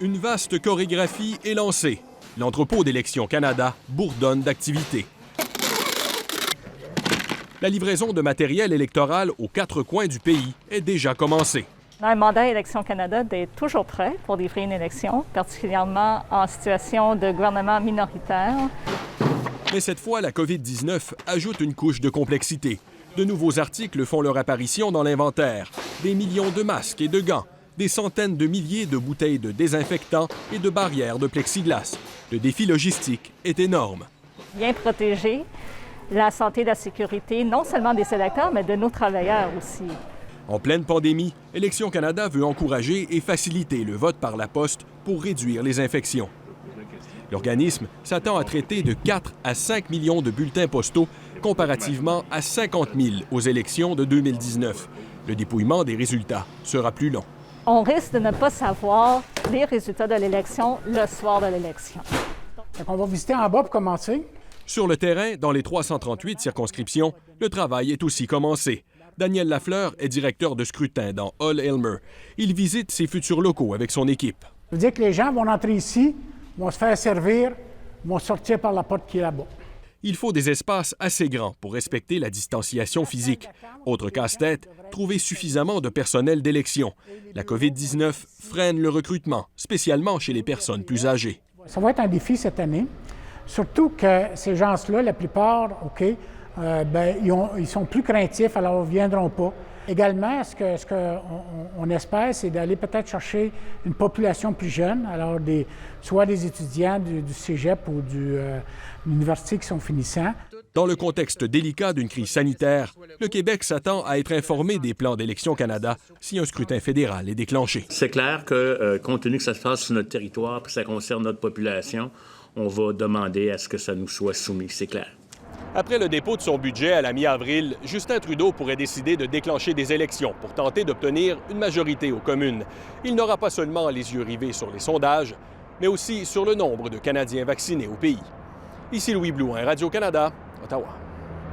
Une vaste chorégraphie est lancée. L'entrepôt d'Élections Canada bourdonne d'activité. La livraison de matériel électoral aux 4 coins du pays est déjà commencée. Un mandat Élections Canada est toujours prêt pour livrer une élection, particulièrement en situation de gouvernement minoritaire. Mais cette fois, la COVID-19 ajoute une couche de complexité. De nouveaux articles font leur apparition dans l'inventaire. Des millions de masques et de gants, des centaines de milliers de bouteilles de désinfectants et de barrières de plexiglas. Le défi logistique est énorme. Bien protéger la santé et la sécurité, non seulement des électeurs, mais de nos travailleurs aussi. En pleine pandémie, Élections Canada veut encourager et faciliter le vote par la poste pour réduire les infections. L'organisme s'attend à traiter de 4 à 5 millions de bulletins postaux comparativement à 50 000 aux élections de 2019. Le dépouillement des résultats sera plus long. On risque de ne pas savoir les résultats de l'élection le soir de l'élection. On va visiter en bas pour commencer. Sur le terrain, dans les 338 circonscriptions, le travail est aussi commencé. Daniel Lafleur est directeur de scrutin dans Hull-Aylmer. Il visite ses futurs locaux avec son équipe. Ça veut dire que les gens vont entrer ici, vont se faire servir, vont sortir par la porte qui est là-bas. Il faut des espaces assez grands pour respecter la distanciation physique. Autre casse-tête, trouver suffisamment de personnel d'élection. La COVID-19 freine le recrutement, spécialement chez les personnes plus âgées. Ça va être un défi cette année, surtout que ces gens-là, la plupart, ils sont plus craintifs, alors ils ne viendront pas. Également, ce qu'on espère, c'est d'aller peut-être chercher une population plus jeune, alors soit des étudiants du cégep ou de l'université qui sont finissants. Dans le contexte délicat d'une crise sanitaire, le Québec s'attend à être informé des plans d'Élections Canada si un scrutin fédéral est déclenché. C'est clair que, compte tenu que ça se passe sur notre territoire et que ça concerne notre population, on va demander à ce que ça nous soit soumis, c'est clair. Après le dépôt de son budget à la mi-avril, Justin Trudeau pourrait décider de déclencher des élections pour tenter d'obtenir une majorité aux communes. Il n'aura pas seulement les yeux rivés sur les sondages, mais aussi sur le nombre de Canadiens vaccinés au pays. Ici Louis Blouin, Radio-Canada, Ottawa.